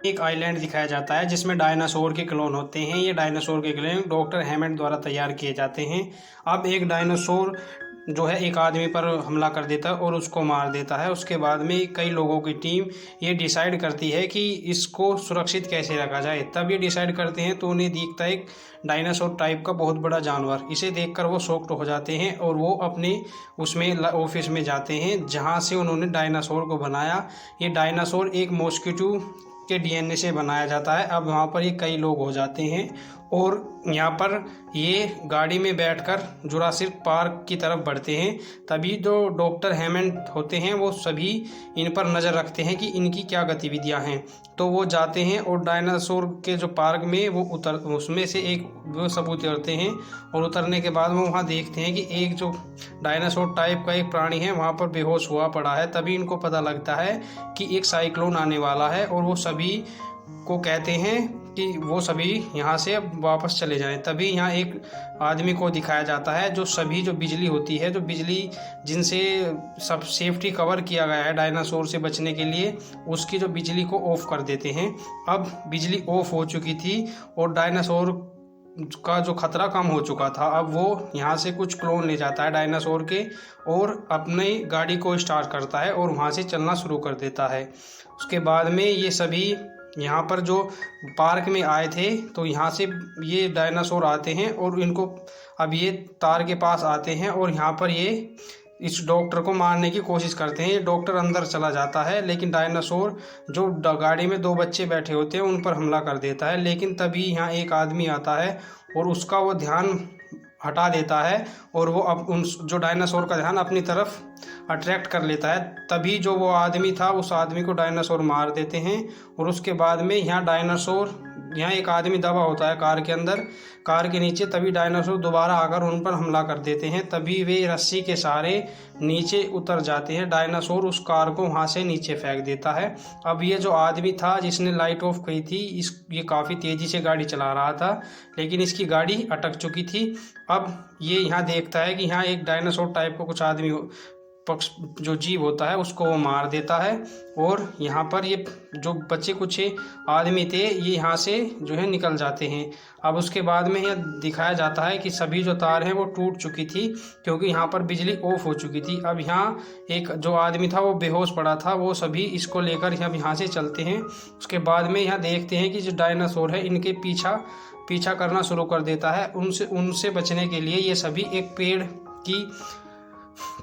एक आइलैंड दिखाया जाता है जिसमें डायनासोर के क्लोन होते हैं। ये डायनासोर के क्लोन डॉक्टर हैमंड द्वारा तैयार किए जाते हैं। अब एक डायनासोर जो है एक आदमी पर हमला कर देता है और उसको मार देता है। उसके बाद में कई लोगों की टीम ये डिसाइड करती है कि इसको सुरक्षित कैसे रखा जाए। तब ये डिसाइड करते हैं तो उन्हें दिखता है एक डायनासोर टाइप का बहुत बड़ा जानवर। इसे देखकर वो शॉक्ड हो जाते हैं और वो अपने उसमें ऑफिस में जाते हैं जहाँ से उन्होंने डायनासोर को बनाया। ये डायनासोर एक मॉस्किटो के डीएनए से बनाया जाता है। अब वहाँ पर ये कई लोग हो जाते हैं और यहाँ पर ये गाड़ी में बैठकर जुरासिक पार्क की तरफ बढ़ते हैं। तभी जो डॉक्टर हैमंड होते हैं वो सभी इन पर नज़र रखते हैं कि इनकी क्या गतिविधियाँ हैं। तो वो जाते हैं और डायनासोर के जो पार्क में वो उसमें से एक वो सब उतरते हैं। और उतरने के बाद वो वहाँ देखते हैं कि एक जो डायनासोर टाइप का एक प्राणी है वहाँ पर बेहोश हुआ पड़ा है। तभी इनको पता लगता है कि एक साइक्लोन आने वाला है और वो सभी को कहते हैं कि वो सभी यहाँ से अब वापस चले जाएं। तभी यहाँ एक आदमी को दिखाया जाता है जो सभी जो बिजली होती है, जो बिजली जिनसे सब सेफ्टी कवर किया गया है डायनासोर से बचने के लिए, उसकी जो बिजली को ऑफ कर देते हैं। अब बिजली ऑफ हो चुकी थी और डायनासोर का जो खतरा कम हो चुका था। अब वो यहाँ से कुछ क्लोन ले जाता है डायनासोर के और अपनी गाड़ी को स्टार्ट करता है और वहाँ से चलना शुरू कर देता है। उसके बाद में ये सभी यहाँ पर जो पार्क में आए थे तो यहाँ से ये डायनासोर आते हैं और इनको अब ये तार के पास आते हैं और यहाँ पर ये इस डॉक्टर को मारने की कोशिश करते हैं। ये डॉक्टर अंदर चला जाता है लेकिन डायनासोर जो गाड़ी में दो बच्चे बैठे होते हैं उन पर हमला कर देता है। लेकिन तभी यहाँ एक आदमी आता है और उसका वो ध्यान हटा देता है और वो अब उन जो डायनासोर का ध्यान अपनी तरफ अट्रैक्ट कर लेता है। तभी जो वो आदमी था उस आदमी को डायनासोर मार देते हैं। और उसके बाद में यहाँ एक आदमी दबा होता है कार के अंदर, कार के नीचे। तभी डायनासोर दोबारा आकर उन पर हमला कर देते हैं। तभी वे रस्सी के सहारे नीचे उतर जाते हैं। डायनासोर उस कार को वहाँ से नीचे फेंक देता है। अब ये जो आदमी था जिसने लाइट ऑफ की थी ये काफ़ी तेज़ी से गाड़ी चला रहा था लेकिन इसकी गाड़ी अटक चुकी थी। अब ये यहाँ देखता है कि यहाँ एक डायनासोर टाइप का कुछ आदमी पक्ष जो जीव होता है उसको वो मार देता है। और यहाँ पर ये जो बच्चे कुछ आदमी थे ये यहाँ से जो है निकल जाते हैं। अब उसके बाद में यह दिखाया जाता है कि सभी जो तार हैं वो टूट चुकी थी क्योंकि यहाँ पर बिजली ऑफ हो चुकी थी। अब यहाँ एक जो आदमी था वो बेहोश पड़ा था, वो सभी इसको लेकर अब यहाँ से चलते हैं। उसके बाद में यहाँ देखते हैं कि जो डायनासोर है इनके पीछा करना शुरू कर देता है। उनसे बचने के लिए ये सभी एक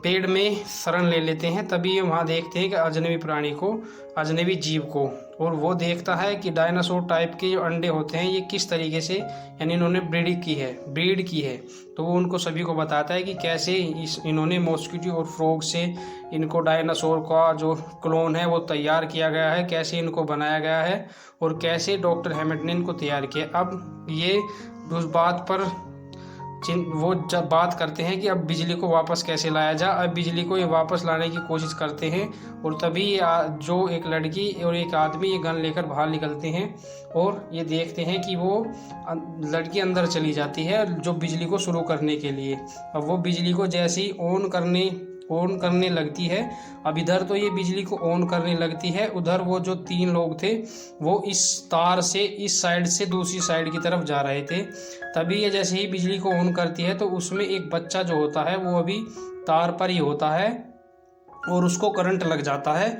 पेड़ में शरण ले लेते हैं। तभी ये वहाँ देखते हैं कि अजनबी जीव को, और वो देखता है कि डायनासोर टाइप के जो अंडे होते हैं ये किस तरीके से यानी इन्होंने ब्रीड की है। तो वो उनको सभी को बताता है कि कैसे इन्होंने मॉस्किटो और फ्रॉग से इनको डायनासोर का जो क्लोन है वो तैयार किया गया है, कैसे इनको बनाया गया है और कैसे डॉक्टर हैमंड ने इनको तैयार किया। अब ये उस बात पर वो जब बात करते हैं कि अब बिजली को वापस कैसे लाया जाए। अब बिजली को ये वापस लाने की कोशिश करते हैं और तभी जो एक लड़की और एक आदमी ये गन लेकर बाहर निकलते हैं और ये देखते हैं कि वो लड़की अंदर चली जाती है जो बिजली को शुरू करने के लिए। अब वो बिजली को जैसे ही ऑन करने लगती है, अब इधर तो ये बिजली को ऑन करने लगती है, उधर वो जो तीन लोग थे वो इस तार से इस साइड से दूसरी साइड की तरफ जा रहे थे। तभी ये जैसे ही बिजली को ऑन करती है तो उसमें एक बच्चा जो होता है वो अभी तार पर ही होता है और उसको करंट लग जाता है।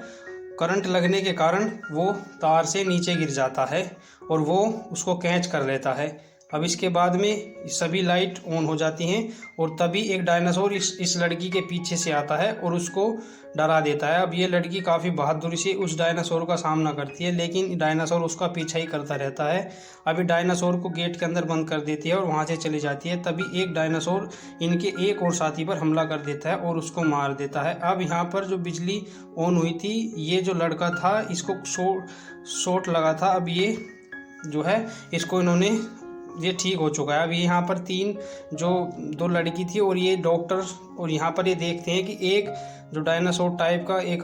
करंट लगने के कारण वो तार से नीचे गिर जाता है और वो उसको कैच कर लेता है। अब इसके बाद में सभी लाइट ऑन हो जाती हैं और तभी एक डायनासोर इस लड़की के पीछे से आता है और उसको डरा देता है। अब ये लड़की काफ़ी बहादुरी से उस डायनासोर का सामना करती है लेकिन डायनासोर उसका पीछा ही करता रहता है। अभी डायनासोर को गेट के अंदर बंद कर देती है और वहाँ से चली जाती है। तभी एक डायनासोर इनके एक और साथी पर हमला कर देता है और उसको मार देता है। अब यहाँ पर जो बिजली ऑन हुई थी ये जो लड़का था इसको शॉट लगा था। अब ये जो है इसको ये ठीक हो चुका है। अब यहाँ पर दो लड़की थी और ये डॉक्टर, और यहाँ पर ये देखते हैं कि एक जो डायनासोर टाइप का एक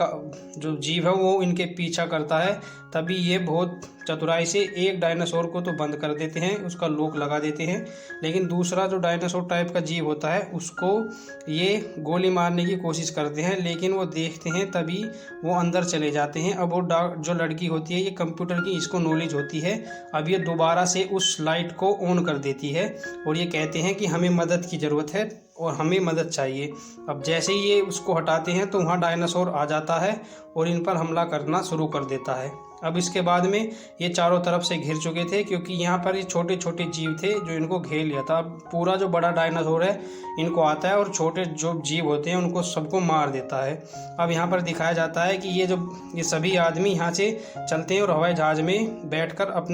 जो जीव है वो इनके पीछा करता है। तभी ये बहुत चतुराई से एक डायनासोर को तो बंद कर देते हैं, उसका लॉक लगा देते हैं, लेकिन दूसरा जो डायनासोर टाइप का जीव होता है उसको ये गोली मारने की कोशिश करते हैं, लेकिन वो देखते हैं तभी वो अंदर चले जाते हैं। अब वो जो लड़की होती है ये कंप्यूटर की इसको नॉलेज होती है। अब ये दोबारा से उस लाइट को ऑन कर देती है और ये कहते हैं कि हमें मदद की ज़रूरत है और हमें मदद चाहिए। अब जैसे ही ये उसको हटाते हैं तो वहाँ डायनासोर आ जाता है और इन पर हमला करना शुरू कर देता है। अब इसके बाद में ये चारों तरफ से घिर चुके थे, क्योंकि यहाँ पर ये छोटे छोटे जीव थे जो इनको घेर लिया था। अब पूरा जो बड़ा डायनासोर है इनको आता है और छोटे जो जीव होते हैं उनको सबको मार देता है। अब यहाँ पर दिखाया जाता है कि ये सभी आदमी यहाँ से चलते हैं और हवाई जहाज़ में बैठकर अपने